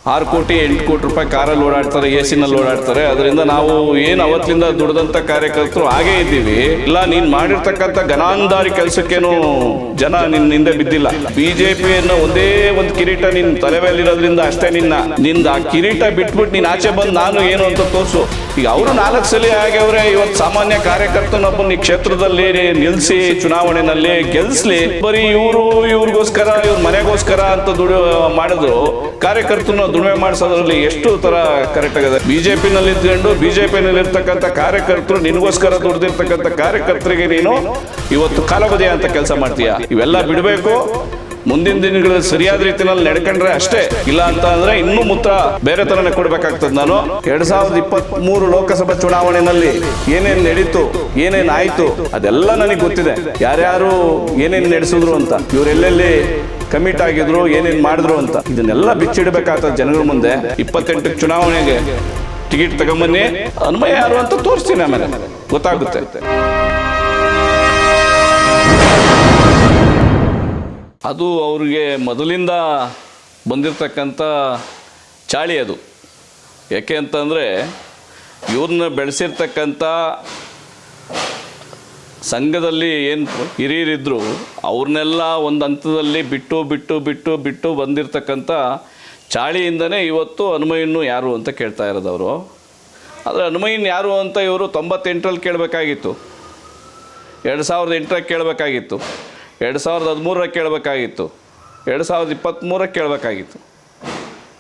6 ಕೋಟಿ 8 ಕೋಟಿ ರೂಪಾಯಿ ಕಾರಲ್ಲಿ ಓಡಾಡ್ತಾರೆ, ಎ ಸಿನಲ್ಲಿ ಓಡಾಡ್ತಾರೆ. ಅದರಿಂದ ನಾವು ಏನು ಅವತ್ತಿಂದ ದುಡ್ದಂಥ ಕಾರ್ಯಕರ್ತರು ಹಾಗೇ ಇದ್ದೀವಿ. ಇಲ್ಲ, ನೀನು ಮಾಡಿರ್ತಕ್ಕಂಥ ಗನಾಂಧಾರಿ ಕೆಲಸಕ್ಕೇನು ಜನ ನಿನ್ನ ಹಿಂದೆ ಬಿದ್ದಿಲ್ಲ. ಬಿಜೆಪಿಯನ್ನು ಒಂದೇ ಒಂದು ಕಿರೀಟ ನಿನ್ನ ತಲೆ ಮೇಲಿರೋದ್ರಿಂದ ಅಷ್ಟೇ ನಿಂದ ಆ ಕಿರೀಟ ಬಿಟ್ಬಿಟ್ಟು ನೀನು ಆಚೆ ಬಂದು ನಾನು ಏನು ಅಂತ ತೋರಿಸು. ಈಗ ಅವರು 4 ಸಲ ಆಗ್ಯವ್ರೆ. ಇವತ್ತು ಸಾಮಾನ್ಯ ಕಾರ್ಯಕರ್ತನೊಬ್ಬನ ಈ ಕ್ಷೇತ್ರದಲ್ಲಿ ನಿಲ್ಲಿಸಿ ಚುನಾವಣೆಯಲ್ಲಿ ಗೆಲ್ಸ್ಲಿ. ಬರೀ ಇವ್ರಿಗೋಸ್ಕರ ಇವ್ರ ಮನೆಗೋಸ್ಕರ ಅಂತ ಮಾಡಿದ್ರು. ಕಾರ್ಯಕರ್ತನ ದುಡಿಮೆ ಮಾಡಿಸೋದ್ರಲ್ಲಿ ಎಷ್ಟು ತರ ಕರೆಕ್ಟ್ ಆಗಿದೆ. ಬಿಜೆಪಿನಲ್ಲಿ ಇದ್ಕೊಂಡು ಬಿಜೆಪಿನಲ್ಲಿ ಇರ್ತಕ್ಕಂಥ ಕಾರ್ಯಕರ್ತರು ನಿನಗೋಸ್ಕರ ದುಡ್ದಿರ್ತಕ್ಕಂಥ ಕಾರ್ಯಕರ್ತರಿಗೆ ನೀನು ಇವತ್ತು ಕಾಲಬದಿ ಅಂತ ಕೆಲಸ ಮಾಡ್ತೀಯ. ಇವೆಲ್ಲ ಬಿಡಬೇಕು. ಮುಂದಿನ ದಿನಗಳಲ್ಲಿ ಸರಿಯಾದ ರೀತಿಯಲ್ಲಿ ನಡ್ಕೊಂಡ್ರೆ ಅಷ್ಟೇ. ಇಲ್ಲ ಅಂತ ಅಂದ್ರೆ ಇನ್ನೂ ಮುತ್ರ ಬೇರೆ ತರನೇ ಕೊಡ್ಬೇಕಾಗ್ತದೆ. ನಾನು 2023 ಲೋಕಸಭಾ ಚುನಾವಣೆಯಲ್ಲಿ ಏನೇನ್ ನಡೀತು, ಏನೇನ್ ಆಯ್ತು ಅದೆಲ್ಲ ನನಗೆ ಗೊತ್ತಿದೆ. ಯಾರ್ಯಾರು ಏನೇನ್ ನಡೆಸಿದ್ರು ಅಂತ, ಇವರೆಲ್ಲೆಲ್ಲಿ ಕಮಿಟ್ ಆಗಿದ್ರು, ಏನೇನ್ ಮಾಡಿದ್ರು ಅಂತ ಇದನ್ನೆಲ್ಲ ಬಿಚ್ಚಿಡ್ಬೇಕಾಗ್ತದೆ ಜನಗಳ ಮುಂದೆ. 28 ಚುನಾವಣೆಗೆ ಟಿಕೆಟ್ ತಗೊಂಬನ್ನಿ, ಅನ್ವಯ ಯಾರು ಅಂತ ತೋರಿಸ್ತೀನಿ, ಆಮೇಲೆ ಗೊತ್ತಾಗುತ್ತೆ. ಅದು ಅವ್ರಿಗೆ ಮೊದಲಿಂದ ಬಂದಿರತಕ್ಕಂಥ ಚಾಳಿ ಅದು. ಯಾಕೆ ಅಂತಂದರೆ ಇವ್ರನ್ನ ಬೆಳೆಸಿರ್ತಕ್ಕಂಥ ಸಂಘದಲ್ಲಿ ಏನು ಹಿರಿಯರಿದ್ದರು ಅವ್ರನ್ನೆಲ್ಲ ಒಂದು ಹಂತದಲ್ಲಿ ಬಿಟ್ಟು ಬಂದಿರತಕ್ಕಂಥ ಚಾಳಿಯಿಂದನೇ ಇವತ್ತು ಹನುಮಯ್ಯನು ಯಾರು ಅಂತ ಕೇಳ್ತಾ ಇರೋದವರು. ಆದರೆ ಹನುಮಯ್ಯನ ಯಾರು ಅಂತ ಇವರು 98ರಲ್ಲಿ ಕೇಳಬೇಕಾಗಿತ್ತು, 2008ರಲ್ಲಿ ಕೇಳಬೇಕಾಗಿತ್ತು, 2013ರಲ್ಲಿ ಕೇಳಬೇಕಾಗಿತ್ತು, 2023ರಲ್ಲಿ ಕೇಳಬೇಕಾಗಿತ್ತು.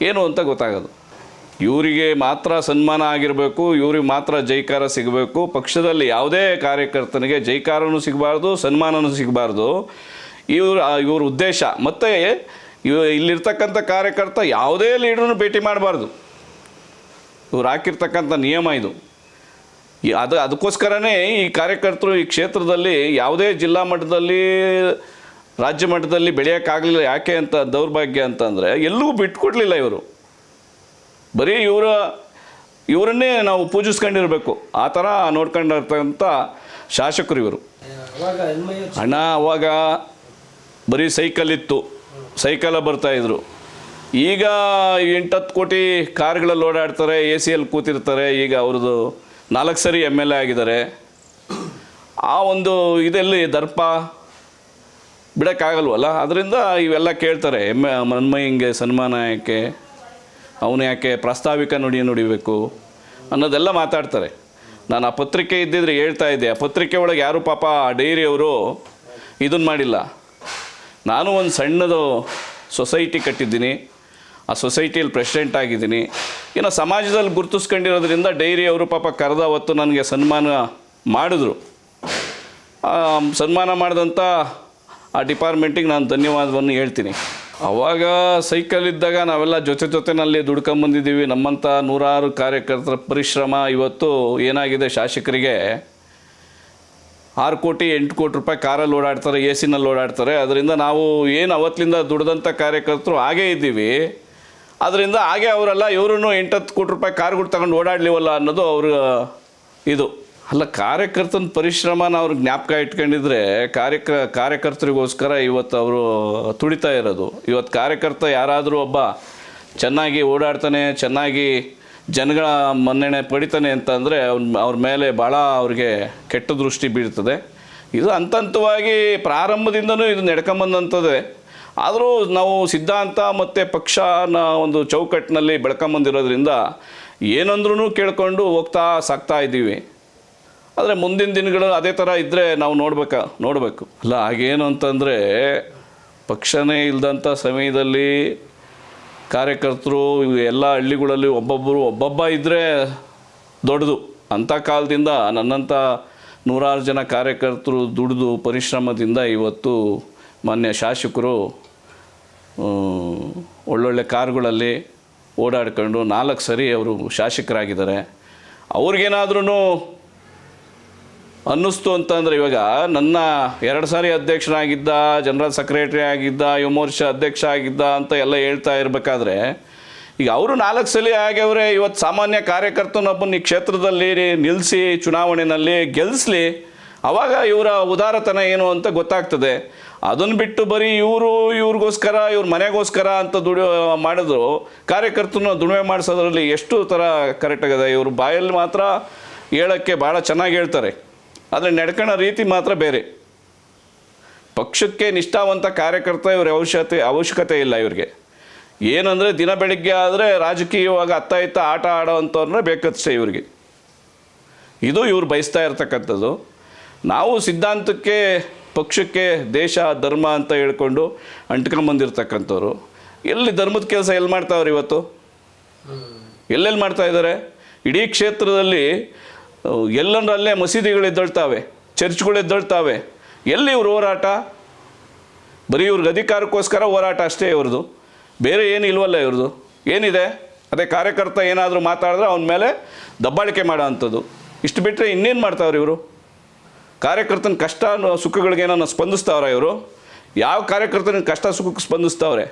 ಏನು ಅಂತ ಗೊತ್ತಾಗೋದು. ಇವರಿಗೆ ಮಾತ್ರ ಸನ್ಮಾನ ಆಗಿರಬೇಕು, ಇವ್ರಿಗೆ ಮಾತ್ರ ಜೈಕಾರ ಸಿಗಬೇಕು. ಪಕ್ಷದಲ್ಲಿ ಯಾವುದೇ ಕಾರ್ಯಕರ್ತನಿಗೆ ಜೈಕಾರನೂ ಸಿಗಬಾರ್ದು, ಸನ್ಮಾನನೂ ಸಿಗಬಾರ್ದು. ಇವ್ರ ಉದ್ದೇಶ. ಮತ್ತು ಇಲ್ಲಿರ್ತಕ್ಕಂಥ ಕಾರ್ಯಕರ್ತ ಯಾವುದೇ ಲೀಡ್ರನ್ನು ಭೇಟಿ ಮಾಡಬಾರ್ದು. ಇವ್ರು ಹಾಕಿರ್ತಕ್ಕಂಥ ನಿಯಮ ಇದು. ಅದಕ್ಕೋಸ್ಕರನೇ ಈ ಕಾರ್ಯಕರ್ತರು ಈ ಕ್ಷೇತ್ರದಲ್ಲಿ ಯಾವುದೇ ಜಿಲ್ಲಾ ಮಟ್ಟದಲ್ಲಿ ರಾಜ್ಯ ಮಟ್ಟದಲ್ಲಿ ಬೆಳೆಯೋಕ್ಕಾಗಲಿಲ್ಲ. ಯಾಕೆ ಅಂತ ದೌರ್ಭಾಗ್ಯ ಅಂತಂದರೆ ಎಲ್ಲೂ ಬಿಟ್ಕೊಡ್ಲಿಲ್ಲ ಇವರು. ಬರೀ ಇವರನ್ನೇ ನಾವು ಪೂಜಿಸ್ಕೊಂಡಿರಬೇಕು, ಆ ಥರ ನೋಡ್ಕೊಂಡಿರ್ತಕ್ಕಂಥ ಶಾಸಕರು ಇವರು. ಹಣ ಅವಾಗ ಬರೀ ಸೈಕಲ್ ಇತ್ತು, ಸೈಕಲ ಬರ್ತಾಯಿದ್ರು. ಈಗ 8-10 ಕೋಟಿ ಕಾರ್ಗಳಲ್ಲಿ ಓಡಾಡ್ತಾರೆ, ಎ ಸಿಯಲ್ಲಿ ಕೂತಿರ್ತಾರೆ. ಈಗ ಅವ್ರದ್ದು 4 ಸರಿ MLA ಆಗಿದ್ದಾರೆ. ಆ ಒಂದು ಇದೆಲ್ಲಿ ದರ್ಪ ಬಿಡೋಕ್ಕಾಗಲ್ವಲ್ಲ. ಅದರಿಂದ ಇವೆಲ್ಲ ಕೇಳ್ತಾರೆ. ಹನುಮಯ್ಯಂಗೆ ಸನ್ಮಾನ ಯಾಕೆ, ಅವನು ಯಾಕೆ ಪ್ರಾಸ್ತಾವಿಕ ನುಡಿಬೇಕು ಅನ್ನೋದೆಲ್ಲ ಮಾತಾಡ್ತಾರೆ. ನಾನು ಆ ಪತ್ರಿಕೆ ಇದ್ದಿದ್ರೆ ಹೇಳ್ತಾ ಇದ್ದೆ. ಆ ಪತ್ರಿಕೆ ಒಳಗೆ ಯಾರು ಪಾಪ ಡೈರಿಯವರು ಇದನ್ನು ಮಾಡಿಲ್ಲ. ನಾನು ಒಂದು ಸಣ್ಣದು ಸೊಸೈಟಿ ಕಟ್ಟಿದ್ದೀನಿ, ಆ ಸೊಸೈಟಿಯಲ್ಲಿ ಪ್ರೆಸಿಡೆಂಟ್ ಆಗಿದ್ದೀನಿ. ಇನ್ನು ಸಮಾಜದಲ್ಲಿ ಗುರುತಿಸ್ಕೊಂಡಿರೋದ್ರಿಂದ ಡೈರಿ ಅವರು ಪಾಪ ಕರೆದ ಹೊತ್ತು ನನಗೆ ಸನ್ಮಾನ ಮಾಡಿದ್ರು. ಸನ್ಮಾನ ಮಾಡಿದಂಥ ಆ ಡಿಪಾರ್ಟ್ಮೆಂಟಿಗೆ ನಾನು ಧನ್ಯವಾದವನ್ನು ಹೇಳ್ತೀನಿ. ಆವಾಗ ಸೈಕಲ್ ಇದ್ದಾಗ ನಾವೆಲ್ಲ ಜೊತೆನಲ್ಲಿ ದುಡ್ಕೊಂಬಂದಿದ್ದೀವಿ. ನಮ್ಮಂಥ ನೂರಾರು ಕಾರ್ಯಕರ್ತರ ಪರಿಶ್ರಮ ಇವತ್ತು ಏನಾಗಿದೆ, ಶಾಸಕರಿಗೆ 6 ಕೋಟಿ 8 ಕೋಟಿ ರೂಪಾಯಿ ಕಾರಲ್ಲಿ ಓಡಾಡ್ತಾರೆ, ಎ ಸಿನಲ್ಲಿ ಓಡಾಡ್ತಾರೆ. ಅದರಿಂದ ನಾವು ಏನು ಅವತ್ತಿಂದ ದುಡ್ದಂಥ ಕಾರ್ಯಕರ್ತರು ಹಾಗೇ ಇದ್ದೀವಿ. ಅದರಿಂದ ಹಾಗೆ ಅವರೆಲ್ಲ ಇವ್ರೂ 8-10 ಕೋಟಿ ರೂಪಾಯಿ ಕಾರ್ಗಳು ತಗೊಂಡು ಓಡಾಡಲಿವಲ್ಲ ಅನ್ನೋದು ಅವ್ರ ಇದು ಅಲ್ಲ. ಕಾರ್ಯಕರ್ತನ ಪರಿಶ್ರಮನ ಅವ್ರು ಜ್ಞಾಪಕ ಇಟ್ಕೊಂಡಿದ್ರೆ ಕಾರ್ಯಕರ್ತರಿಗೋಸ್ಕರ ಇವತ್ತು ಅವರು ತುಡಿತಾ ಇರೋದು. ಇವತ್ತು ಕಾರ್ಯಕರ್ತ ಯಾರಾದರೂ ಒಬ್ಬ ಚೆನ್ನಾಗಿ ಓಡಾಡ್ತಾನೆ, ಚೆನ್ನಾಗಿ ಜನಗಳ ಮನ್ನಣೆ ಪಡಿತಾನೆ ಅಂತಂದರೆ ಅವ್ರ ಮೇಲೆ ಭಾಳ ಅವ್ರಿಗೆ ಕೆಟ್ಟ ದೃಷ್ಟಿ ಬೀಳ್ತದೆ. ಇದು ಹಂತವಾಗಿ ಪ್ರಾರಂಭದಿಂದನೂ ಇದು ನಡ್ಕೊಂಬಂದಂಥದ್ದೇ. ಆದರೂ ನಾವು ಸಿದ್ಧಾಂತ ಮತ್ತು ಪಕ್ಷನ ಒಂದು ಚೌಕಟ್ಟಿನಲ್ಲಿ ಬೆಳ್ಕೊಂಬಂದಿರೋದ್ರಿಂದ ಏನಂದ್ರೂ ಕೇಳ್ಕೊಂಡು ಸಾಕ್ತಾ ಇದ್ದೀವಿ. ಆದರೆ ಮುಂದಿನ ದಿನಗಳು ಅದೇ ಥರ ಇದ್ದರೆ ನಾವು ನೋಡಬೇಕು ಅಲ್ಲ. ಹಾಗೇನು ಅಂತಂದರೆ ಪಕ್ಷನೇ ಇಲ್ಲದಂಥ ಸಮಯದಲ್ಲಿ ಕಾರ್ಯಕರ್ತರು ಎಲ್ಲ ಹಳ್ಳಿಗಳಲ್ಲಿ ಒಬ್ಬೊಬ್ಬ ಇದ್ದರೆ ದೊಡ್ಡದು. ಅಂಥ ಕಾಲದಿಂದ ನನ್ನಂಥ ನೂರಾರು ಜನ ಕಾರ್ಯಕರ್ತರು ದುಡಿದು ಪರಿಶ್ರಮದಿಂದ ಇವತ್ತು ಮಾನ್ಯ ಶಾಸಕರು ಒಳ್ಳೊಳ್ಳೆ ಕಾರುಗಳಲ್ಲಿ ಓಡಾಡ್ಕೊಂಡು 4 ಸರಿ ಅವರು ಶಾಸಕರಾಗಿದ್ದಾರೆ. ಅವ್ರಿಗೇನಾದ್ರೂ ಅನ್ನಿಸ್ತು ಅಂತಂದರೆ, ಇವಾಗ ನನ್ನ 2 ಸಾರಿ ಅಧ್ಯಕ್ಷನಾಗಿದ್ದ, ಜನರಲ್ ಸೆಕ್ರೆಟರಿ ಆಗಿದ್ದ, ಯುವ ಮೋರ್ಚಾ ಅಧ್ಯಕ್ಷ ಆಗಿದ್ದ ಅಂತ ಎಲ್ಲ ಹೇಳ್ತಾ ಇರಬೇಕಾದ್ರೆ, ಈಗ ಅವರು 4 ಸಲ ಆಗ್ಯವ್ರೆ. ಇವತ್ತು ಸಾಮಾನ್ಯ ಕಾರ್ಯಕರ್ತನೊಬ್ಬನ ಈ ಕ್ಷೇತ್ರದಲ್ಲಿ ನಿಲ್ಲಿಸಿ ಚುನಾವಣೆಯಲ್ಲಿ ಗೆಲ್ಲಿಸ್ಲಿ ಆವಾಗ ಇವರ ಉದಾರತನ ಏನು ಅಂತ ಗೊತ್ತಾಗ್ತದೆ. ಅದನ್ನು ಬಿಟ್ಟು ಬರೀ ಇವ್ರಿಗೋಸ್ಕರ ಇವ್ರ ಮನೆಗೋಸ್ಕರ ಅಂತ ಮಾಡಿದ್ರು ಕಾರ್ಯಕರ್ತನ ದುಡಿಮೆ ಮಾಡಿಸೋದ್ರಲ್ಲಿ ಎಷ್ಟು ಥರ ಕರೆಕ್ಟಾಗಿದೆ. ಇವರು ಬಾಯಲ್ಲಿ ಮಾತ್ರ ಹೇಳೋಕ್ಕೆ ಭಾಳ ಚೆನ್ನಾಗಿ ಹೇಳ್ತಾರೆ, ಆದರೆ ನಡ್ಕೊಳ್ಳೋ ರೀತಿ ಮಾತ್ರ ಬೇರೆ. ಪಕ್ಷಕ್ಕೆ ನಿಷ್ಠಾವಂತ ಕಾರ್ಯಕರ್ತ ಇವ್ರ ಅವಶ್ಯಕತೆ ಇಲ್ಲ ಇವ್ರಿಗೆ. ಏನಂದರೆ ದಿನ ಬೆಳಿಗ್ಗೆ ಆದರೆ ರಾಜಕೀಯವಾಗಿ ಅತ್ತ ಆಟ ಆಡೋವಂಥವ್ರನ್ನ ಬೇಕಷ್ಟೇ ಇವ್ರಿಗೆ. ಇದು ಇವ್ರು ಬಯಸ್ತಾ ಇರ್ತಕ್ಕಂಥದ್ದು. ನಾವು ಸಿದ್ಧಾಂತಕ್ಕೆ ಪಕ್ಷಕ್ಕೆ ದೇಶ ಧರ್ಮ ಅಂತ ಹೇಳ್ಕೊಂಡು ಅಂಟ್ಕೊಂಬಂದಿರ್ತಕ್ಕಂಥವ್ರು. ಎಲ್ಲಿ ಧರ್ಮದ ಕೆಲಸ ಎಲ್ಲಿ ಮಾಡ್ತಾವ್ರು ಇವತ್ತು? ಎಲ್ಲೆಲ್ಲಿ ಮಾಡ್ತಾ ಇದ್ದಾರೆ? ಇಡೀ ಕ್ಷೇತ್ರದಲ್ಲಿ ಎಲ್ಲಂದ್ರಲ್ಲೇ ಮಸೀದಿಗಳು ಎದ್ದಳ್ತಾವೆ, ಚರ್ಚ್ಗಳು ಎದ್ದಳ್ತಾವೆ. ಎಲ್ಲಿ ಇವ್ರ ಹೋರಾಟ? ಬರೀ ಇವ್ರಿಗೆ ಅಧಿಕಾರಕ್ಕೋಸ್ಕರ ಹೋರಾಟ ಅಷ್ಟೇ ಇವ್ರದ್ದು, ಬೇರೆ ಏನು ಇಲ್ವಲ್ಲ ಇವ್ರದ್ದು. ಏನಿದೆ? ಅದೇ ಕಾರ್ಯಕರ್ತ ಏನಾದರೂ ಮಾತಾಡಿದ್ರೆ ಅವನ ಮೇಲೆ ದಬ್ಬಾಳಿಕೆ ಮಾಡೋ ಅಂಥದ್ದು. ಇಷ್ಟು ಬಿಟ್ಟರೆ ಇನ್ನೇನು ಮಾಡ್ತಾವ್ರೆ ಇವರು? ಕಾರ್ಯಕರ್ತನ ಕಷ್ಟ ಸುಖಗಳಿಗೇನೋ ಸ್ಪಂದಿಸ್ತಾವ್ರೆ ಇವರು? ಯಾವ ಕಾರ್ಯಕರ್ತನ ಕಷ್ಟ ಸುಖಕ್ಕೆ ಸ್ಪಂದಿಸ್ತಾವ್ರೆ?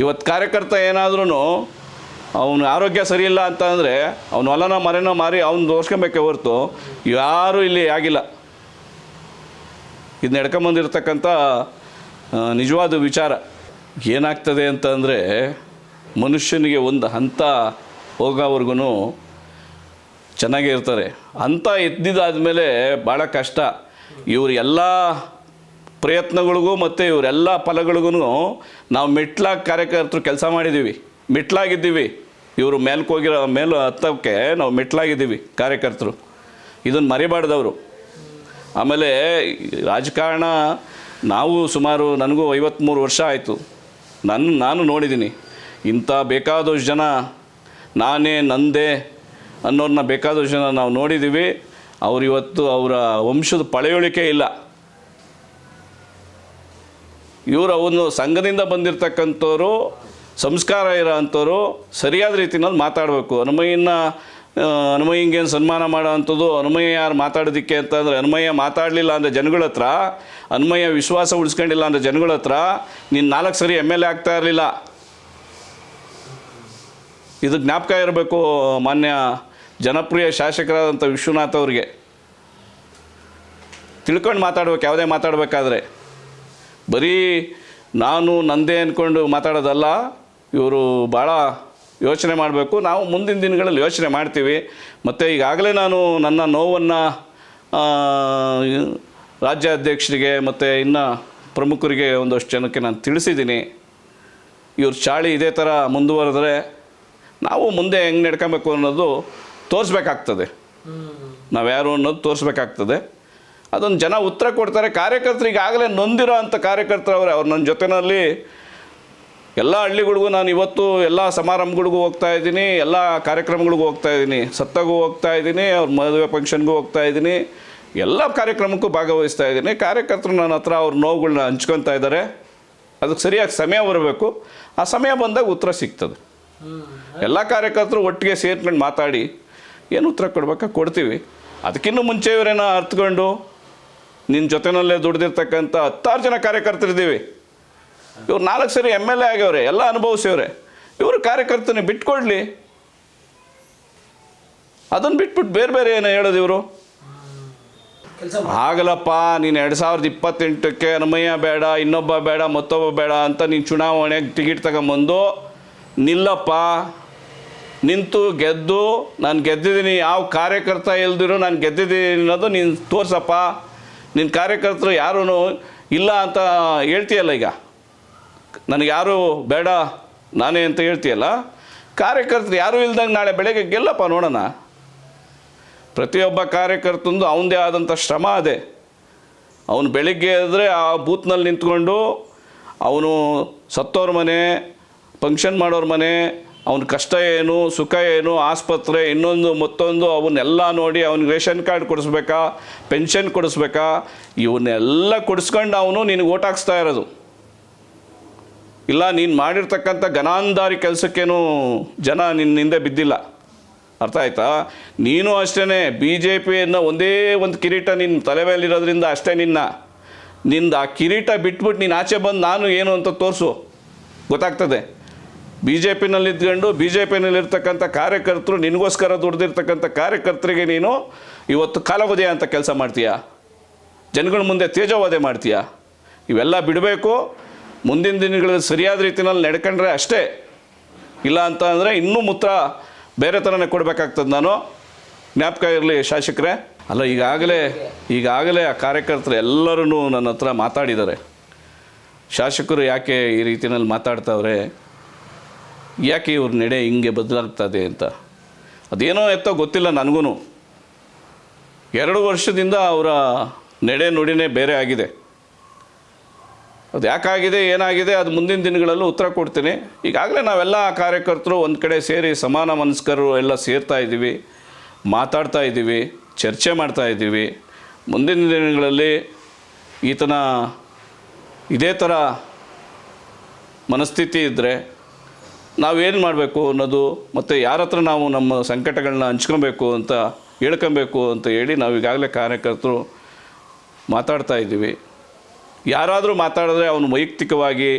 ಇವತ್ತು ಕಾರ್ಯಕರ್ತ ಏನಾದ್ರೂ ಅವನ ಆರೋಗ್ಯ ಸರಿ ಇಲ್ಲ ಅಂತ ಅಂದರೆ ಅವನ ಹೊಲನ ಮರೆನೋ ಮಾರಿ ಅವ್ನು ತೋರ್ಸ್ಕೊಬೇಕೆ ಹೊರತು ಯಾರೂ ಇಲ್ಲಿ ಆಗಿಲ್ಲ. ಇದು ನಡ್ಕೊಂಬಂದಿರ್ತಕ್ಕಂಥ ನಿಜವಾದ ವಿಚಾರ. ಏನಾಗ್ತದೆ ಅಂತಂದರೆ ಮನುಷ್ಯನಿಗೆ ಒಂದು ಹಂತ ಹೋಗೋವರೆಗೂ ಚೆನ್ನಾಗೇ ಇರ್ತಾರೆ. ಹಂತ ಎದ್ದಿದ್ದಾದಮೇಲೆ ಭಾಳ ಕಷ್ಟ. ಇವ್ರ ಎಲ್ಲ ಪ್ರಯತ್ನಗಳಿಗೂ ಮತ್ತು ಇವರೆಲ್ಲ ಫಲಗಳಿಗೂ ನಾವು ಮೆಟ್ಲಾಗಿ ಕಾರ್ಯಕರ್ತರು ಕೆಲಸ ಮಾಡಿದ್ದೀವಿ, ಮೆಟ್ಲಾಗಿದ್ದೀವಿ. ಇವರು ಮೇಲು ಹತ್ತೋಕ್ಕೆ ನಾವು ಮೆಟ್ಲಾಗಿದ್ದೀವಿ ಕಾರ್ಯಕರ್ತರು. ಇದನ್ನು ಮರಿಬಾರ್ದವರು. ಆಮೇಲೆ ರಾಜಕಾರಣ ನಾವು ಸುಮಾರು ನನಗೂ 53 ವರ್ಷ ಆಯಿತು. ನಾನು ನೋಡಿದ್ದೀನಿ ಇಂಥ ಬೇಕಾದಷ್ಟು ಜನ ನಾನೇ ನಂದೇ ಅನ್ನೋರನ್ನ ಬೇಕಾದಷ್ಟು ಜನ ನಾವು ನೋಡಿದ್ದೀವಿ. ಇವತ್ತು ಅವರ ವಂಶದ ಪಳೆಯುಳಿಕೆ ಇಲ್ಲ. ಇವರು ಒಂದು ಸಂಘದಿಂದ ಬಂದಿರತಕ್ಕಂಥವ್ರು, ಸಂಸ್ಕಾರ ಇರೋ ಅಂಥವ್ರು ಸರಿಯಾದ ರೀತಿಯಲ್ಲಿ ಮಾತಾಡಬೇಕು. ಹನುಮಯ್ಯಂಗೇನು ಸನ್ಮಾನ ಮಾಡೋ ಅಂಥದ್ದು, ಹನುಮಯ್ಯ ಯಾರು ಮಾತಾಡೋದಕ್ಕೆ ಅಂತಂದರೆ, ಹನುಮಯ್ಯ ಮಾತಾಡಲಿಲ್ಲ ಅಂದರೆ ಜನಗಳ ಹತ್ರ, ಹನುಮಯ್ಯ ವಿಶ್ವಾಸ ಉಳಿಸ್ಕೊಂಡಿಲ್ಲ ಅಂದರೆ ಜನಗಳ ಹತ್ರ ನೀನು 4 ಸರಿ MLA ಆಗ್ತಾ ಇರಲಿಲ್ಲ. ಇದು ಜ್ಞಾಪಕ ಇರಬೇಕು ಮಾನ್ಯ ಜನಪ್ರಿಯ ಶಾಸಕರಾದಂಥ ವಿಶ್ವನಾಥ್ ಅವ್ರಿಗೆ. ತಿಳ್ಕೊಂಡು ಮಾತಾಡ್ಬೇಕು, ಯಾವುದೇ ಮಾತಾಡಬೇಕಾದ್ರೆ ಬರೀ ನಾನು ನಂದೇ ಅಂದ್ಕೊಂಡು ಮಾತಾಡೋದಲ್ಲ. ಇವರು ಭಾಳ ಯೋಚನೆ ಮಾಡಬೇಕು. ನಾವು ಮುಂದಿನ ದಿನಗಳಲ್ಲಿ ಯೋಚನೆ ಮಾಡ್ತೀವಿ. ಮತ್ತು ಈಗಾಗಲೇ ನಾನು ನನ್ನ ನೋವನ್ನು ರಾಜ್ಯಾಧ್ಯಕ್ಷರಿಗೆ ಮತ್ತು ಇನ್ನು ಪ್ರಮುಖರಿಗೆ ಒಂದಷ್ಟು ಜನಕ್ಕೆ ನಾನು ತಿಳಿಸಿದ್ದೀನಿ. ಇವ್ರ ಚಾಳಿ ಇದೇ ಥರ ಮುಂದುವರೆದ್ರೆ ನಾವು ಮುಂದೆ ಹೆಂಗೆ ನಡ್ಕೊಬೇಕು ಅನ್ನೋದು ತೋರಿಸ್ಬೇಕಾಗ್ತದೆ. ನಾವ್ಯಾರು ಅನ್ನೋದು ತೋರಿಸ್ಬೇಕಾಗ್ತದೆ. ಅದೊಂದು ಜನ ಉತ್ತರ ಕೊಡ್ತಾರೆ. ಕಾರ್ಯಕರ್ತರು ಈಗಾಗಲೇ ನೊಂದಿರೋ ಅಂಥ ಕಾರ್ಯಕರ್ತರು ಅವ್ರು ನನ್ನ ಜೊತೆಯಲ್ಲಿ ಎಲ್ಲ ಹಳ್ಳಿಗಳಿಗೂ ನಾನು ಇವತ್ತು ಎಲ್ಲ ಸಮಾರಂಭಗಳಿಗೂ ಹೋಗ್ತಾ ಇದ್ದೀನಿ, ಎಲ್ಲ ಕಾರ್ಯಕ್ರಮಗಳಿಗೂ ಹೋಗ್ತಾ ಇದ್ದೀನಿ, ಸತ್ತಾಗೂ ಹೋಗ್ತಾ ಇದ್ದೀನಿ, ಅವ್ರ ಮದುವೆ ಫಂಕ್ಷನ್ಗೂ ಹೋಗ್ತಾ ಇದ್ದೀನಿ, ಎಲ್ಲ ಕಾರ್ಯಕ್ರಮಕ್ಕೂ ಭಾಗವಹಿಸ್ತಾ ಇದ್ದೀನಿ. ಕಾರ್ಯಕರ್ತರು ನನ್ನ ಹತ್ರ ಅವ್ರ ನೋವುಗಳನ್ನ ಹಂಚ್ಕೊತಾ ಇದ್ದಾರೆ. ಅದಕ್ಕೆ ಸರಿಯಾಗಿ ಸಮಯ ಬರಬೇಕು. ಆ ಸಮಯ ಬಂದಾಗ ಉತ್ತರ ಸಿಗ್ತದೆ. ಎಲ್ಲ ಕಾರ್ಯಕರ್ತರು ಒಟ್ಟಿಗೆ ಸೇರ್ಕೊಂಡು ಮಾತಾಡಿ ಏನು ಉತ್ತರ ಕೊಡ್ಬೇಕಾ ಕೊಡ್ತೀವಿ. ಅದಕ್ಕಿಂತ ಮುಂಚೆ ಇವರೇನೋ ಅರ್ಥಕೊಂಡು ನಿನ್ನ ಜೊತೆಯಲ್ಲೇ ದುಡ್ದಿರ್ತಕ್ಕಂಥ 10 ಜನ ಕಾರ್ಯಕರ್ತರಿದ್ದೀವಿ. ಇವ್ರು 4 ಸರಿ MLA ಆಗ್ಯವ್ರೆ, ಎಲ್ಲ ಅನುಭವಿಸ್ಯವ್ರೆ. ಇವರು ಕಾರ್ಯಕರ್ತನ ಬಿಟ್ಕೊಡ್ಲಿ. ಅದನ್ನು ಬಿಟ್ಬಿಟ್ಟು ಬೇರೆ ಏನೋ ಹೇಳೋದು ಇವರು. ಆಗಲಪ್ಪ, ನೀನು 2028ಕ್ಕೆ ಹನುಮಯ್ಯ ಬೇಡ, ಇನ್ನೊಬ್ಬ ಬೇಡ, ಮತ್ತೊಬ್ಬ ಬೇಡ ಅಂತ ನೀನು ಚುನಾವಣೆಗೆ ಟಿಕೆಟ್ ತಗೊಂಬಂದು ನಿಲ್ಲಪ್ಪ. ನಿಂತು ಗೆದ್ದು ನಾನು ಗೆದ್ದಿದ್ದೀನಿ, ಯಾವ ಕಾರ್ಯಕರ್ತ ಇಲ್ದಿರೋ ನಾನು ಗೆದ್ದಿದ್ದೀನಿ ಅನ್ನೋದು ನೀನು ತೋರ್ಸಪ್ಪ. ನಿನ್ನ ಕಾರ್ಯಕರ್ತರು ಯಾರೂ ಇಲ್ಲ ಅಂತ ಹೇಳ್ತೀಯಲ್ಲ, ಈಗ ನನಗೆ ಯಾರು ಬೇಡ ನಾನೇ ಅಂತ ಹೇಳ್ತೀಯಲ್ಲ, ಕಾರ್ಯಕರ್ತರು ಯಾರೂ ಇಲ್ದಂಗೆ ನಾಳೆ ಬೆಳಗ್ಗೆ ಗೆಲ್ಲಪ್ಪ ನೋಡೋಣ. ಪ್ರತಿಯೊಬ್ಬ ಕಾರ್ಯಕರ್ತಂದು ಅವನದೇ ಆದಂಥ ಶ್ರಮ ಅದೇ. ಅವನು ಬೆಳಿಗ್ಗೆ ಆದರೆ ಆ ಬೂತ್ನಲ್ಲಿ ನಿಂತ್ಕೊಂಡು ಅವನು ಸತ್ತೋರ ಮನೆ, ಫಂಕ್ಷನ್ ಮಾಡೋರ ಮನೆ, ಅವನ ಕಷ್ಟ ಏನು, ಸುಖ ಏನು, ಆಸ್ಪತ್ರೆ, ಇನ್ನೊಂದು ಮತ್ತೊಂದು ಅವನ್ನೆಲ್ಲ ನೋಡಿ ಅವ್ನಿಗೆ ರೇಷನ್ ಕಾರ್ಡ್ ಕೊಡಿಸ್ಬೇಕಾ, ಪೆನ್ಷನ್ ಕೊಡಿಸ್ಬೇಕಾ, ಇವನ್ನೆಲ್ಲ ಕೊಡಿಸ್ಕೊಂಡು ಅವನು ನಿನಗೆ ಓಟ್ ಹಾಕ್ಸ್ತಾ ಇರೋದು. ಇಲ್ಲ, ನೀನು ಮಾಡಿರ್ತಕ್ಕಂಥ ಘನಾಂಧಾರಿ ಕೆಲಸಕ್ಕೇನು ಜನ ನಿನ್ನ ಹಿಂದೆ ಬಿದ್ದಿಲ್ಲ. ಅರ್ಥ ಆಯ್ತಾ? ನೀನು ಅಷ್ಟೇ BJPಯನ್ನು ಒಂದೇ ಒಂದು ಕಿರೀಟ ನಿನ್ನ ತಲೆ ಮೇಲಿರೋದ್ರಿಂದ ಅಷ್ಟೇ ನಿಂದು ಆ ಕಿರೀಟ ಬಿಟ್ಬಿಟ್ಟು ನೀನು ಆಚೆ ಬಂದು ನಾನು ಏನು ಅಂತ ತೋರಿಸು, ಗೊತ್ತಾಗ್ತದೆ. BJPನಲ್ಲಿ ಇದ್ಕೊಂಡು BJPನಲ್ಲಿರ್ತಕ್ಕಂಥ ಕಾರ್ಯಕರ್ತರು, ನಿನಗೋಸ್ಕರ ದುಡ್ದಿರ್ತಕ್ಕಂಥ ಕಾರ್ಯಕರ್ತರಿಗೆ ನೀನು ಇವತ್ತು ಕಾಲವಧೆ ಅಂತ ಕೆಲಸ ಮಾಡ್ತೀಯಾ? ಜನಗಳ ಮುಂದೆ ತೇಜೋವಧೆ ಮಾಡ್ತೀಯಾ? ಇವೆಲ್ಲ ಬಿಡಬೇಕು. ಮುಂದಿನ ದಿನಗಳಲ್ಲಿ ಸರಿಯಾದ ರೀತಿಯಲ್ಲಿ ನಡ್ಕೊಂಡ್ರೆ ಅಷ್ಟೇ. ಇಲ್ಲ ಅಂತ ಅಂದರೆ ಇನ್ನೂ ಮೂತ್ರ ಬೇರೆ ಥರನೇ ಕೊಡಬೇಕಾಗ್ತದೆ. ನಾನು ಜ್ಞಾಪಕ ಇರಲಿ ಶಾಸಕರೇ. ಅಲ್ಲ, ಈಗಾಗಲೇ ಆ ಕಾರ್ಯಕರ್ತರು ಎಲ್ಲರೂ ನನ್ನ ಹತ್ರ ಮಾತಾಡಿದ್ದಾರೆ. ಶಾಸಕರು ಯಾಕೆ ಈ ರೀತಿಯಲ್ಲಿ ಮಾತಾಡ್ತಾವ್ರೆ, ಯಾಕೆ ಇವ್ರ ನಡೆ ಹಿಂಗೆ ಬದಲಾಗ್ತದೆ ಅಂತ ಅದೇನೋ ಎತ್ತೋ ಗೊತ್ತಿಲ್ಲ ನನಗೂ. 2 ವರ್ಷದಿಂದ ಅವರ ನಡೆ ನುಡಿನೇ ಬೇರೆ ಆಗಿದೆ. ಅದು ಯಾಕಾಗಿದೆ, ಏನಾಗಿದೆ, ಅದು ಮುಂದಿನ ದಿನಗಳಲ್ಲೂ ಉತ್ತರ ಕೊಡ್ತೀನಿ. ಈಗಾಗಲೇ ನಾವೆಲ್ಲ ಕಾರ್ಯಕರ್ತರು ಒಂದು ಕಡೆ ಸೇರಿ ಸಮಾನ ಮನಸ್ಕರು ಎಲ್ಲ ಸೇರ್ತಾ ಇದ್ದೀವಿ, ಮಾತಾಡ್ತಾ ಇದ್ದೀವಿ, ಚರ್ಚೆ ಮಾಡ್ತಾ ಇದ್ದೀವಿ. ಮುಂದಿನ ದಿನಗಳಲ್ಲಿ ಈತನ ಇದೇ ಥರ ಮನಸ್ಥಿತಿ ಇದ್ದರೆ ನಾವೇನು ಮಾಡಬೇಕು ಅನ್ನೋದು, ಮತ್ತು ಯಾರ ಹತ್ರ ನಾವು ನಮ್ಮ ಸಂಕಟಗಳನ್ನ ಹಂಚ್ಕೊಬೇಕು ಅಂತ ಹೇಳ್ಕೊಬೇಕು ಅಂತ ಹೇಳಿ ನಾವು ಈಗಾಗಲೇ ಕಾರ್ಯಕರ್ತರು ಮಾತಾಡ್ತಾ ಇದ್ದೀವಿ. ಯಾರಾದರೂ ಮಾತಾಡಿದ್ರೆ ಅವನು ವೈಯಕ್ತಿಕವಾಗಿ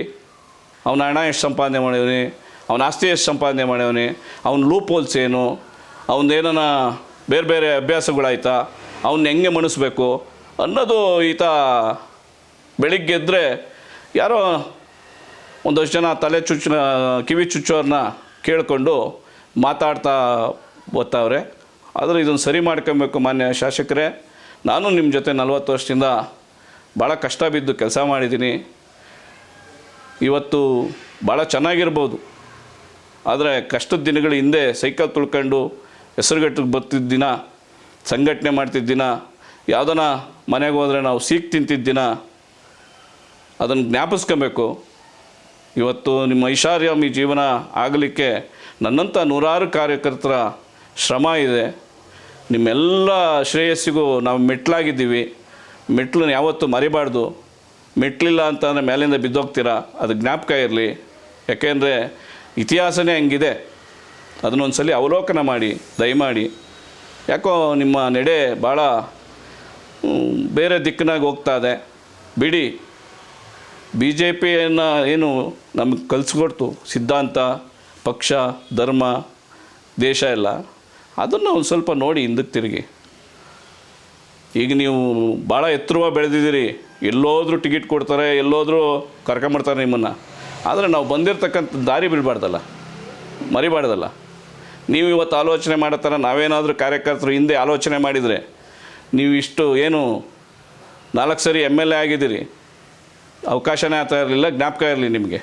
ಅವನ ಹಣ ಎಷ್ಟು ಸಂಪಾದನೆ ಮಾಡ್ಯವನೆ, ಅವನ ಆಸ್ತಿ ಎಷ್ಟು ಸಂಪಾದನೆ ಮಾಡ್ಯವನೆ, ಅವನ ಲೂಪ್ ಹೋಲ್ಸ್ ಏನು, ಅವನದೇನ ಬೇರೆ ಬೇರೆ ಅಭ್ಯಾಸಗಳಾಯ್ತಾ, ಅವನ್ನ ಹೆಂಗೆ ಮಣಿಸ್ಬೇಕು ಅನ್ನೋದು ಈತ ಬೆಳಿಗ್ಗೆ ಎದ್ದರೆ ಯಾರೋ ಒಂದಷ್ಟು ಜನ ಕಿವಿ ಚುಚ್ಚೋರನ್ನ ಕೇಳಿಕೊಂಡು ಮಾತಾಡ್ತಾ ಓದ್ತಾವ್ರೆ. ಆದರೆ ಇದನ್ನು ಸರಿ ಮಾಡ್ಕೊಬೇಕು ಮಾನ್ಯ ಶಾಸಕರೇ. ನಾನು ನಿಮ್ಮ ಜೊತೆ 40 ವರ್ಷದಿಂದ ಭಾಳ ಕಷ್ಟ ಬಿದ್ದು ಕೆಲಸ ಮಾಡಿದ್ದೀನಿ. ಇವತ್ತು ಭಾಳ ಚೆನ್ನಾಗಿರ್ಬೋದು, ಆದರೆ ಕಷ್ಟದ ದಿನಗಳ ಹಿಂದೆ ಸೈಕಲ್ ತುಳ್ಕೊಂಡು ಹೆಸರುಗಟ್ಟಿಗೆ ಬರ್ತಿದ್ದ ದಿನ, ಸಂಘಟನೆ ಮಾಡ್ತಿದ್ದ ದಿನ, ಯಾವುದನ್ನ ಮನೆಗೆ ಹೋದರೆ ನಾವು ಸೀಕ್ ತಿಂತಿದ್ದ ದಿನ, ಅದನ್ನು ಜ್ಞಾಪಿಸ್ಕೊಬೇಕು. ಇವತ್ತು ನಿಮ್ಮ ಐಷಾರಾಮಿ ಜೀವನ ಆಗಲಿಕ್ಕೆ ನನ್ನಂಥ 100 ಕಾರ್ಯಕರ್ತರ ಶ್ರಮ ಇದೆ. ನಿಮ್ಮೆಲ್ಲ ಶ್ರೇಯಸ್ಸಿಗೂ ನಾವು ಮೆಟ್ಲಾಗಿದ್ದೀವಿ. ಮೆಟ್ಲನ್ನ ಯಾವತ್ತೂ ಮರಿಬಾರ್ದು. ಮೆಟ್ಲಿಲ್ಲ ಅಂತಂದರೆ ಮೇಲಿಂದ ಬಿದ್ದೋಗ್ತೀರಾ, ಅದು ಜ್ಞಾಪಕ ಇರಲಿ. ಯಾಕೆಂದರೆ ಇತಿಹಾಸನೇ ಹಂಗಿದೆ. ಅದನ್ನೊಂದು ಸಲ ಅವಲೋಕನ ಮಾಡಿ ದಯಮಾಡಿ. ಯಾಕೋ ನಿಮ್ಮ ನಡೆ ಭಾಳ ಬೇರೆ ದಿಕ್ಕಿನಾಗ ಹೋಗ್ತಾ ಇದೆ. ಬಿಡಿ, BJP ಏನು ನಮಗೆ ಕಲಿಸ್ಕೊಡ್ತು ಸಿದ್ಧಾಂತ, ಪಕ್ಷ, ಧರ್ಮ, ದೇಶ ಎಲ್ಲ, ಅದನ್ನು ಒಂದು ಸ್ವಲ್ಪ ನೋಡಿ ಹಿಂದಕ್ಕೆ ತಿರುಗಿ. ಈಗ ನೀವು ಭಾಳ ಎತ್ತರವಾಗಿ ಬೆಳೆದಿದ್ದೀರಿ, ಎಲ್ಲೋದ್ರೂ ಟಿಕೆಟ್ ಕೊಡ್ತಾರೆ, ಎಲ್ಲೋದ್ರೂ ಕರ್ಕೊಂಬರ್ತಾರೆ ನಿಮ್ಮನ್ನು. ಆದರೆ ನಾವು ಬಂದಿರತಕ್ಕಂಥ ದಾರಿ ಬಿಡಬಾರ್ದಲ್ಲ, ಮರಿಬಾರ್ದಲ್ಲ. ನೀವು ಇವತ್ತು ಆಲೋಚನೆ ಮಾಡೋ ಥರ ನಾವೇನಾದರೂ ಕಾರ್ಯಕರ್ತರು ಹಿಂದೆ ಆಲೋಚನೆ ಮಾಡಿದರೆ ನೀವು ಇಷ್ಟು ಏನು 4 ಸರಿ MLA ಆಗಿದ್ದೀರಿ, ಅವಕಾಶನೇ ಆಗ್ತಾ ಇರಲಿಲ್ಲ. ಜ್ಞಾಪಕ ಇರಲಿ ನಿಮಗೆ.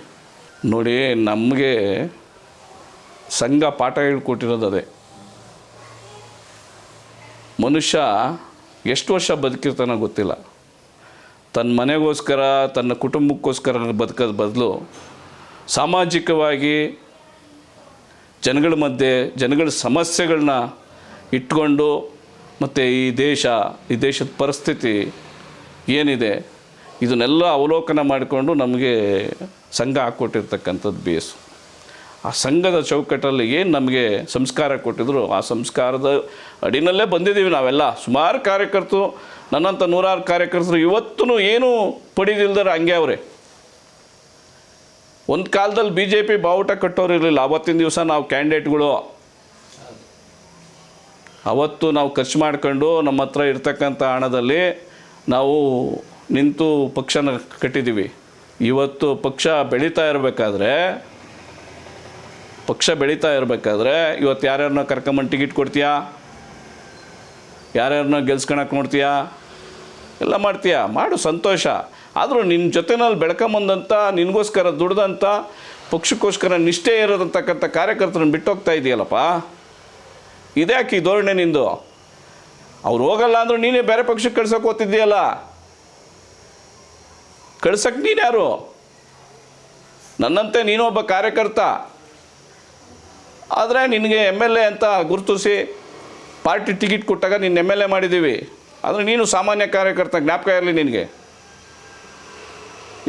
ನೋಡಿ, ನಮಗೆ ಸಂಘ ಪಾಠ ಹೇಳ್ಕೊಟ್ಟಿರೋದು ಅದೇ. ಮನುಷ್ಯ ಎಷ್ಟು ವರ್ಷ ಬದುಕಿರ್ತಾನೋ ಗೊತ್ತಿಲ್ಲ. ತನ್ನ ಮನೆಗೋಸ್ಕರ, ತನ್ನ ಕುಟುಂಬಕ್ಕೋಸ್ಕರ ಬದುಕೋದು ಬದಲು ಸಾಮಾಜಿಕವಾಗಿ ಜನಗಳ ಮಧ್ಯೆ ಜನಗಳ ಸಮಸ್ಯೆಗಳನ್ನ ಇಟ್ಕೊಂಡು, ಮತ್ತು ಈ ದೇಶದ ಪರಿಸ್ಥಿತಿ ಏನಿದೆ ಇದನ್ನೆಲ್ಲ ಅವಲೋಕನ ಮಾಡಿಕೊಂಡು ನಮಗೆ ಸಂಘ ಹಾಕ್ಕೊಟ್ಟಿರ್ತಕ್ಕಂಥದ್ದು ಬೇಸು. ಆ ಸಂಘದ ಚೌಕಟ್ಟಲ್ಲಿ ಏನು ನಮಗೆ ಸಂಸ್ಕಾರ ಕೊಟ್ಟಿದ್ರು, ಆ ಸಂಸ್ಕಾರದ ಅಡಿನಲ್ಲೇ ಬಂದಿದ್ದೀವಿ ನಾವೆಲ್ಲ. ಸುಮಾರು ಕಾರ್ಯಕರ್ತರು, ನನ್ನಂಥ 100 ಕಾರ್ಯಕರ್ತರು ಇವತ್ತೂ ಏನೂ ಪಡಿದಿಲ್ದಾರೆ ಹಂಗೆ ಅವರೇ. ಒಂದು ಕಾಲದಲ್ಲಿ BJP ಬಾವುಟ ಕಟ್ಟೋರು ಇರಲಿಲ್ಲ. ಆವತ್ತಿನ ದಿವಸ ನಾವು ಕ್ಯಾಂಡಿಡೇಟ್ಗಳು ಅವತ್ತು ನಾವು ಖರ್ಚು ಮಾಡ್ಕೊಂಡು ನಮ್ಮ ಹತ್ರ ಇರ್ತಕ್ಕಂಥ ಹಣದಲ್ಲಿ ನಾವು ನಿಂತು ಪಕ್ಷನ ಕಟ್ಟಿದ್ದೀವಿ. ಇವತ್ತು ಪಕ್ಷ ಬೆಳೀತಾ ಇರಬೇಕಾದ್ರೆ ಇವತ್ತು ಯಾರ್ಯಾರನ್ನ ಕರ್ಕೊಂಬಂದು ಟಿಕೆಟ್ ಕೊಡ್ತೀಯಾ, ಯಾರ್ಯಾರನ್ನ ಗೆಲ್ಸ್ಕೊಳಕ್ಕೆ ನೋಡ್ತೀಯಾ, ಎಲ್ಲ ಮಾಡ್ತೀಯಾ, ಮಾಡು, ಸಂತೋಷ. ಆದರೂ ನಿನ್ನ ಜೊತೆನಲ್ಲಿ ಬೆಳ್ಕೊಂಬಂದಂಥ, ನಿನಗೋಸ್ಕರ ದುಡ್ದಂಥ, ಪಕ್ಷಕ್ಕೋಸ್ಕರ ನಿಷ್ಠೆ ಇರೋದಂತಕ್ಕಂಥ ಕಾರ್ಯಕರ್ತರನ್ನು ಬಿಟ್ಟೋಗ್ತಾ ಇದೆಯಲ್ಲಪ್ಪ. ಇದ್ಯಾಕೆ ಈ ಧೋರಣೆ ನಿಂದು? ಅವ್ರು ಹೋಗಲ್ಲ ಅಂದರೂ ನೀನೇ ಬೇರೆ ಪಕ್ಷಕ್ಕೆ ಕಳ್ಸೋಕೆ ಓದ್ತಿದ್ದೀಯಲ್ಲ. ಕಳ್ಸಕ್ಕೆ ನೀನು ಯಾರು? ನನ್ನಂತೆ ನೀನು ಒಬ್ಬ ಕಾರ್ಯಕರ್ತ. ಆದರೆ ನಿನಗೆ MLA ಅಂತ ಗುರುತಿಸಿ ಪಾರ್ಟಿ ಟಿಕೆಟ್ ಕೊಟ್ಟಾಗ ನೀನು MLA ಮಾಡಿದ್ದೀವಿ. ಆದರೆ ನೀನು ಸಾಮಾನ್ಯ ಕಾರ್ಯಕರ್ತ, ಜ್ಞಾಪಕ ಇರಲಿ ನಿನಗೆ.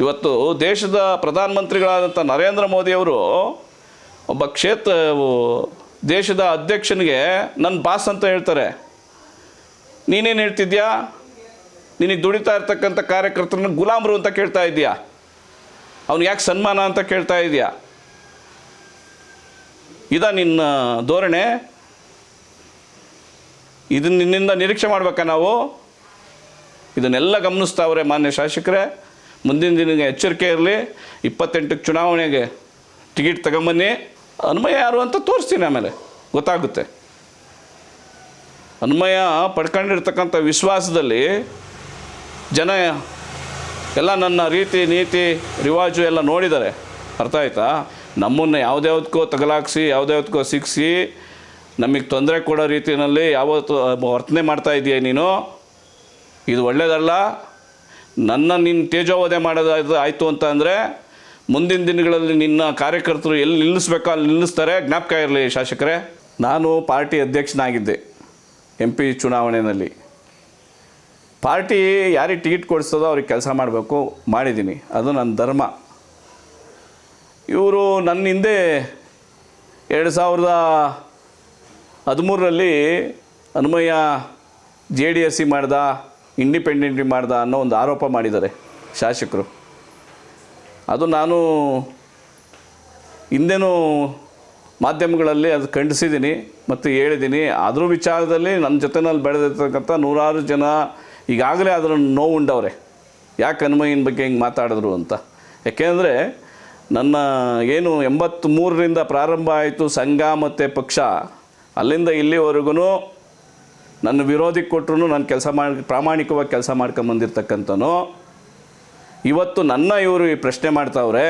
ಇವತ್ತು ದೇಶದ ಪ್ರಧಾನಮಂತ್ರಿಗಳಾದಂಥ ನರೇಂದ್ರ ಮೋದಿಯವರು ಒಬ್ಬ ದೇಶದ ಅಧ್ಯಕ್ಷನಿಗೆ ನನ್ನ ಬಾಸ್ ಅಂತ ಹೇಳ್ತಾರೆ. ನೀನೇನು ಹೇಳ್ತಿದ್ಯಾ? ನಿನಗೆ ದುಡಿತಾ ಇರ್ತಕ್ಕಂಥ ಕಾರ್ಯಕರ್ತರನ್ನ ಗುಲಾಮರು ಅಂತ ಕೇಳ್ತಾ ಇದೆಯಾ? ಅವ್ನು ಯಾಕೆ ಸನ್ಮಾನ ಅಂತ ಕೇಳ್ತಾ ಇದೆಯಾ? ನಿನ್ನ ಧೋರಣೆ? ಇದನ್ನು ನಿನ್ನಿಂದ ನಿರೀಕ್ಷೆ ಮಾಡ್ಬೇಕಾ ನಾವು? ಇದನ್ನೆಲ್ಲ ಗಮನಿಸ್ತಾವ್ರೆ ಮಾನ್ಯ ಶಾಸಕರೇ. ಮುಂದಿನ ದಿನಕ್ಕೆ ಎಚ್ಚರಿಕೆ ಇರಲಿ. 28ಕ್ಕೆ ಚುನಾವಣೆಗೆ ಟಿಕೆಟ್ ತಗೊಂಬನ್ನಿ. ಅನ್ವಯ ಯಾರು ಅಂತ ತೋರಿಸ್ತೀನಿ, ಆಮೇಲೆ ಗೊತ್ತಾಗುತ್ತೆ. ಅನ್ವಯ ಪಡ್ಕೊಂಡಿರ್ತಕ್ಕಂಥ ವಿಶ್ವಾಸದಲ್ಲಿ ಜನ ಎಲ್ಲ ನನ್ನ ರೀತಿ ನೀತಿ ರಿವಾಜು ಎಲ್ಲ ನೋಡಿದ್ದಾರೆ. ಅರ್ಥ ಆಯ್ತಾ? ನಮ್ಮನ್ನು ಯಾವುದ್ಯಾವುದಕ್ಕೋ ತಗಲಾಕ್ಸಿ ಯಾವುದ್ಯಾವುದಕ್ಕೋ ಸಿಕ್ಕಿಸಿ ನಮಗೆ ತೊಂದರೆ ಕೊಡೋ ರೀತಿಯಲ್ಲಿ ಯಾವತ್ತು ವರ್ತನೆ ಮಾಡ್ತಾ ಇದೆಯಾ ನೀನು? ಇದು ಒಳ್ಳೆಯದಲ್ಲ. ನೀನು ತೇಜೋವಧೆ ಮಾಡೋದು ಆಯಿತು ಅಂತ ಅಂದರೆ ಮುಂದಿನ ದಿನಗಳಲ್ಲಿ ನಿನ್ನ ಕಾರ್ಯಕರ್ತರು ಎಲ್ಲಿ ನಿಲ್ಲಿಸ್ಬೇಕೋ ಅಲ್ಲಿ ನಿಲ್ಲಿಸ್ತಾರೆ. ಜ್ಞಾಪಕ ಇರಲಿ ಶಾಸಕರೇ. ನಾನು ಪಾರ್ಟಿ ಅಧ್ಯಕ್ಷನಾಗಿದ್ದೆ MP ಚುನಾವಣೆಯಲ್ಲಿ. ಪಾರ್ಟಿ ಯಾರಿಗೆ ಟಿಕೆಟ್ ಕೊಡಿಸ್ತದೋ ಅವ್ರಿಗೆ ಕೆಲಸ ಮಾಡಬೇಕು, ಮಾಡಿದ್ದೀನಿ. ಅದು ನನ್ನ ಧರ್ಮ. ಇವರು ನನ್ನ ಹಿಂದೆ 2013ರಲ್ಲಿ ಅನ್ವಯ JDS ಮಾಡ್ದ, ಇಂಡಿಪೆಂಡೆಂಟ್ ಮಾಡ್ದ ಅನ್ನೋ ಒಂದು ಆರೋಪ ಮಾಡಿದ್ದಾರೆ ಶಾಸಕರು. ಅದು ನಾನು ಹಿಂದೆನೂ ಮಾಧ್ಯಮಗಳಲ್ಲಿ ಅದು ಖಂಡಿಸಿದ್ದೀನಿ ಮತ್ತು ಹೇಳಿದ್ದೀನಿ. ಅದ್ರ ವಿಚಾರದಲ್ಲಿ ನನ್ನ ಜೊತೆನಲ್ಲಿ ಬೆಳೆದಿರ್ತಕ್ಕಂಥ ನೂರಾರು ಜನ ಈಗಾಗಲೇ ಅದರ ನೋವುಂಡವ್ರೆ. ಯಾಕೆ ಅನ್ವಯನ ಬಗ್ಗೆ ಹಿಂಗೆ ಮಾತಾಡಿದ್ರು ಅಂತ. ಯಾಕೆಂದರೆ ನನ್ನ ಏನು 83ರಿಂದ ಪ್ರಾರಂಭ ಆಯಿತು ಸಂಘ ಮತ್ತು ಪಕ್ಷ, ಅಲ್ಲಿಂದ ಇಲ್ಲಿವರೆಗೂ ನನ್ನ ವಿರೋಧಿಗೆ ಕೊಟ್ಟರು ನಾನು ಪ್ರಾಮಾಣಿಕವಾಗಿ ಕೆಲಸ ಮಾಡ್ಕೊಂಬಂದಿರ್ತಕ್ಕಂಥನು. ಇವತ್ತು ನನ್ನ ಇವರು ಈ ಪ್ರಶ್ನೆ ಮಾಡ್ತಾವ್ರೆ.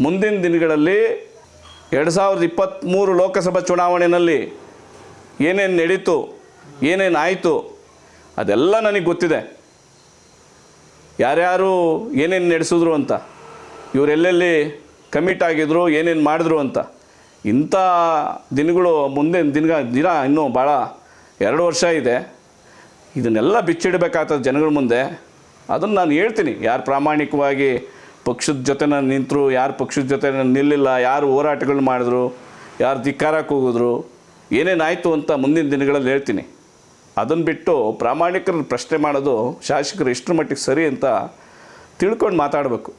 ಮುಂದಿನ ದಿನಗಳಲ್ಲಿ 2023 ಲೋಕಸಭಾ ಚುನಾವಣೆಯಲ್ಲಿ ಏನೇನು ನಡೀತು, ಏನೇನು ಆಯಿತು ಅದೆಲ್ಲ ನನಗೆ ಗೊತ್ತಿದೆ. ಯಾರ್ಯಾರು ಏನೇನು ನಡೆಸಿದ್ರು ಅಂತ, ಇವರೆಲ್ಲೆಲ್ಲಿ ಕಮಿಟ್ ಆಗಿದ್ರು, ಏನೇನು ಮಾಡಿದ್ರು ಅಂತ. ಇಂಥ ದಿನಗಳು ಮುಂದಿನ ದಿನ ಇನ್ನೂ ಭಾಳ 2 ವರ್ಷ ಇದೆ. ಇದನ್ನೆಲ್ಲ ಬಿಚ್ಚಿಡಬೇಕಾಗ್ತದೆ ಜನಗಳ ಮುಂದೆ. ಅದನ್ನು ನಾನು ಹೇಳ್ತೀನಿ. ಯಾರು ಪ್ರಾಮಾಣಿಕವಾಗಿ ಪಕ್ಷದ ಜೊತೆ ನಿಂತರು, ಯಾರು ಪಕ್ಷದ ಜೊತೆ ನಿಲ್ಲಿಲ್ಲ, ಯಾರು ಹೋರಾಟಗಳು ಮಾಡಿದ್ರು, ಯಾರು ಧಿಕ್ಕಾರಕ್ಕೆ ಹೋಗಿದ್ರು, ಏನೇನಾಯಿತು ಅಂತ ಮುಂದಿನ ದಿನಗಳಲ್ಲಿ ಹೇಳ್ತೀನಿ. ಅದನ್ನು ಬಿಟ್ಟು ಪ್ರಾಮಾಣಿಕರ ಪ್ರಶ್ನೆ ಮಾಡೋದು ಶಾಸಕರು ಎಷ್ಟರ ಮಟ್ಟಿಗೆ ಸರಿ ಅಂತ ತಿಳ್ಕೊಂಡು ಮಾತಾಡಬೇಕು.